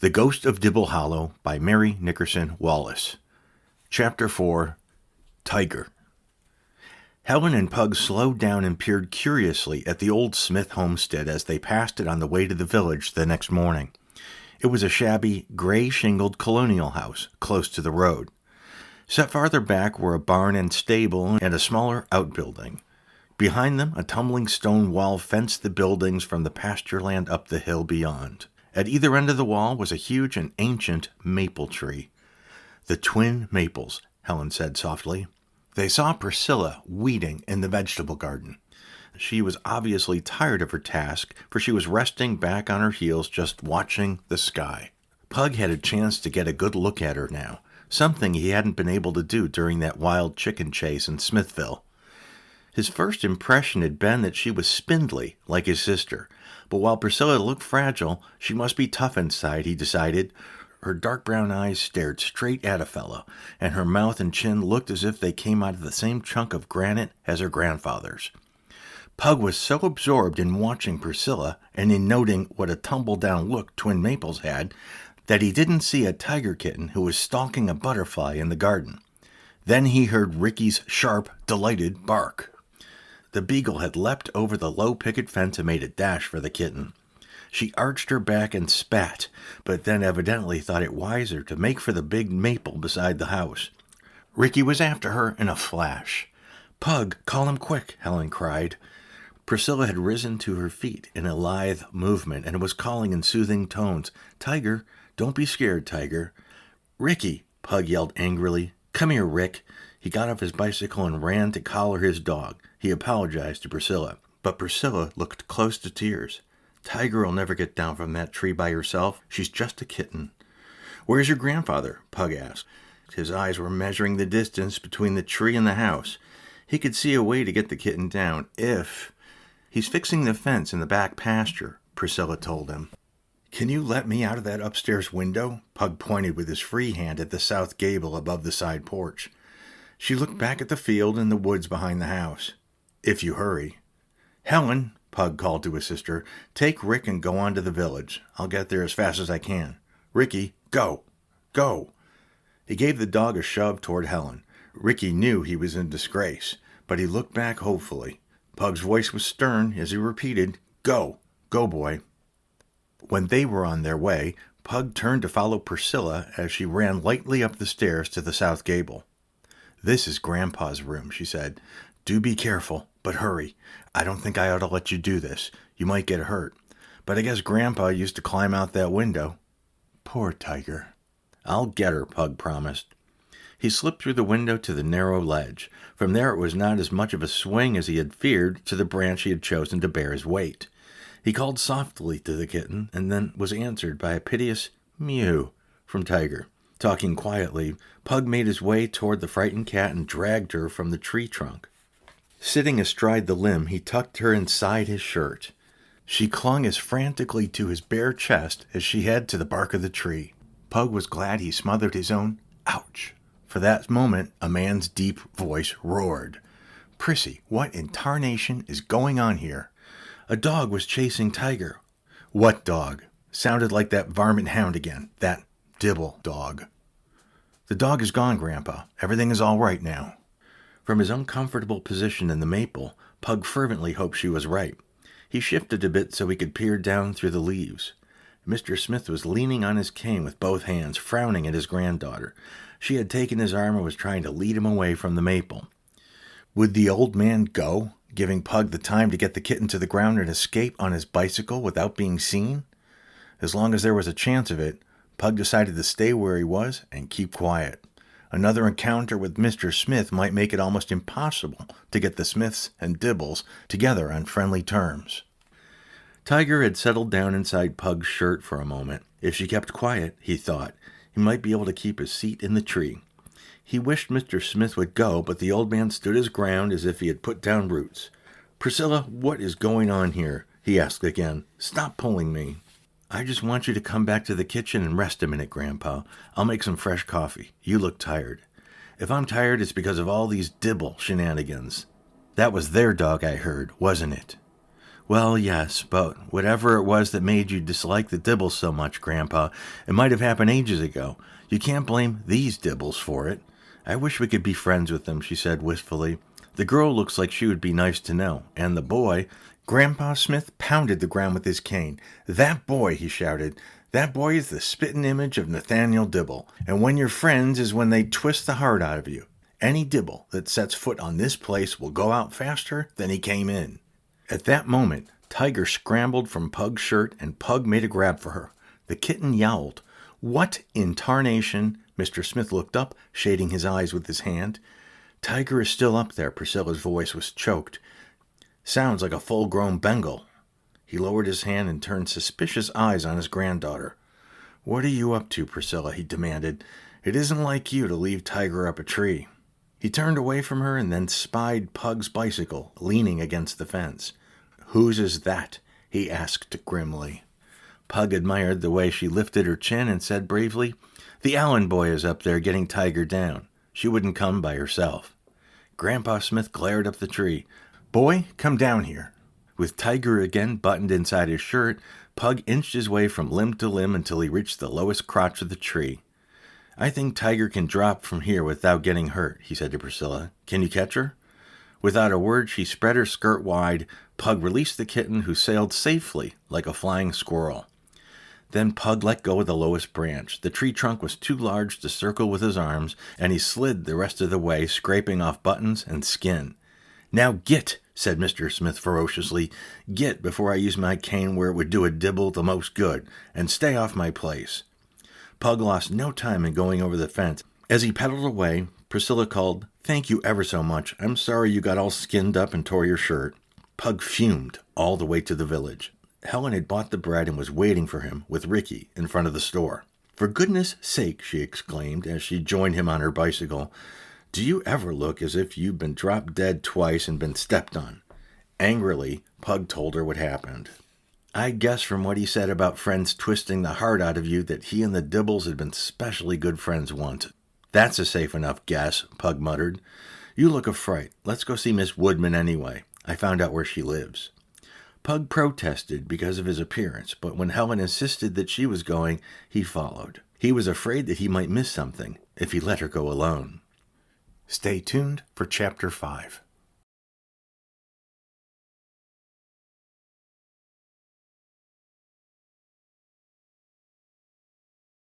The Ghost of Dibble Hollow by Mary Nickerson Wallace. Chapter 4, Tiger. Helen and Pug slowed down and peered curiously at the old Smith homestead as they passed it on the way to the village the next morning. It was a shabby, gray-shingled colonial house close to the road. Set farther back were a barn and stable and a smaller outbuilding. Behind them, a tumbling stone wall fenced the buildings from the pasture land up the hill beyond. At either end of the wall was a huge and ancient maple tree. The twin maples, Helen said softly. They saw Priscilla weeding in the vegetable garden. She was obviously tired of her task, for she was resting back on her heels just watching the sky. Pug had a chance to get a good look at her now, something he hadn't been able to do during that wild chicken chase in Smithville. His first impression had been that she was spindly, like his sister, but while Priscilla looked fragile, she must be tough inside, he decided. Her dark brown eyes stared straight at a fellow, and her mouth and chin looked as if they came out of the same chunk of granite as her grandfather's. Pug was so absorbed in watching Priscilla and in noting what a tumble-down look twin maples had that he didn't see a tiger kitten who was stalking a butterfly in the garden. Then he heard Ricky's sharp, delighted bark. The beagle had leapt over the low picket fence and made a dash for the kitten. She arched her back and spat, but then evidently thought it wiser to make for the big maple beside the house. Ricky was after her in a flash. "Pug, call him quick," Helen cried. Priscilla had risen to her feet in a lithe movement and was calling in soothing tones, "Tiger, don't be scared, Tiger." "Ricky," Pug yelled angrily. "Come here, Rick." He got off his bicycle and ran to collar his dog. He apologized to Priscilla, but Priscilla looked close to tears. "Tiger'll never get down from that tree by herself. She's just a kitten." "Where's your grandfather?" Pug asked. His eyes were measuring the distance between the tree and the house. He could see a way to get the kitten down if... "He's fixing the fence in the back pasture," Priscilla told him. "Can you let me out of that upstairs window?" Pug pointed with his free hand at the south gable above the side porch. She looked back at the field and the woods behind the house. "If you hurry." "Helen," Pug called to his sister, "take Rick and go on to the village. I'll get there as fast as I can. Ricky, go! Go!" He gave the dog a shove toward Helen. Ricky knew he was in disgrace, but he looked back hopefully. Pug's voice was stern as he repeated, "Go! Go, boy!" When they were on their way, Pug turned to follow Priscilla as she ran lightly up the stairs to the south gable. "This is Grandpa's room," she said. "Do be careful, but hurry. I don't think I ought to let you do this. You might get hurt. But I guess Grandpa used to climb out that window." "Poor Tiger." "I'll get her," Pug promised. He slipped through the window to the narrow ledge. From there it was not as much of a swing as he had feared to the branch he had chosen to bear his weight. He called softly to the kitten and then was answered by a piteous mew from Tiger. Talking quietly, Pug made his way toward the frightened cat and dragged her from the tree trunk. Sitting astride the limb, he tucked her inside his shirt. She clung as frantically to his bare chest as she had to the bark of the tree. Pug was glad he smothered his own "ouch." For that moment, a man's deep voice roared. "Prissy, what in tarnation is going on here?" A dog was chasing Tiger. "What dog?" Sounded like that varmint hound again, that Dibble dog. "The dog is gone, Grandpa. Everything is all right now." From his uncomfortable position in the maple, Pug fervently hoped she was right. He shifted a bit so he could peer down through the leaves. Mr. Smith was leaning on his cane with both hands, frowning at his granddaughter. She had taken his arm and was trying to lead him away from the maple. Would the old man go, giving Pug the time to get the kitten to the ground and escape on his bicycle without being seen? As long as there was a chance of it, Pug decided to stay where he was and keep quiet. Another encounter with Mr. Smith might make it almost impossible to get the Smiths and Dibbles together on friendly terms. Tiger had settled down inside Pug's shirt for a moment. If she kept quiet, he thought, he might be able to keep his seat in the tree. He wished Mr. Smith would go, but the old man stood his ground as if he had put down roots. "Priscilla, what is going on here?" he asked again. "Stop pulling me." "I just want you to come back to the kitchen and rest a minute, Grandpa. I'll make some fresh coffee. You look tired." "If I'm tired, it's because of all these Dibble shenanigans." "That was their dog, I heard, wasn't it?" Well, yes, but whatever it was that made you dislike the Dibbles so much, Grandpa, it might have happened ages ago. You can't blame these Dibbles for it. I wish we could be friends with them, she said wistfully. The girl looks like she would be nice to know, and the boy... Grandpa Smith pounded the ground with his cane. That boy, he shouted, that boy is the spitting image of Nathaniel Dibble, and when you're friends is when they twist the heart out of you. Any Dibble that sets foot on this place will go out faster than he came in. At that moment, Tiger scrambled from Pug's shirt, and Pug made a grab for her. The kitten yowled. What in tarnation? Mr. Smith looked up, shading his eyes with his hand. Tiger is still up there. Priscilla's voice was choked. Sounds like a full-grown Bengal. He lowered his hand and turned suspicious eyes on his granddaughter. What are you up to, Priscilla? He demanded. It isn't like you to leave Tiger up a tree. He turned away from her and then spied Pug's bicycle leaning against the fence. Whose is that? He asked grimly. Pug admired the way she lifted her chin and said bravely, The Allen boy is up there getting Tiger down. She wouldn't come by herself. Grandpa Smith glared up the tree. Boy, come down here. With Tiger again buttoned inside his shirt, Pug inched his way from limb to limb until he reached the lowest crotch of the tree. I think Tiger can drop from here without getting hurt, he said to Priscilla. Can you catch her? Without a word, she spread her skirt wide. Pug released the kitten, who sailed safely like a flying squirrel. Then Pug let go of the lowest branch. The tree trunk was too large to circle with his arms, and he slid the rest of the way, scraping off buttons and skin. Now get, said Mr. Smith ferociously. Get before I use my cane where it would do a Dibble the most good, and stay off my place. Pug lost no time in going over the fence. As he pedaled away, Priscilla called, Thank you ever so much. I'm sorry you got all skinned up and tore your shirt. Pug fumed all the way to the village. Helen had bought the bread and was waiting for him with Ricky in front of the store. For goodness sake, she exclaimed as she joined him on her bicycle. Do you ever look as if you've been dropped dead twice and been stepped on? Angrily, Pug told her what happened. I guess from what he said about friends twisting the heart out of you that he and the Dibbles had been specially good friends once. That's a safe enough guess, Pug muttered. You look a fright. Let's go see Miss Woodman anyway. I found out where she lives. Pug protested because of his appearance, but when Helen insisted that she was going, he followed. He was afraid that he might miss something if he let her go alone. Stay tuned for Chapter 5.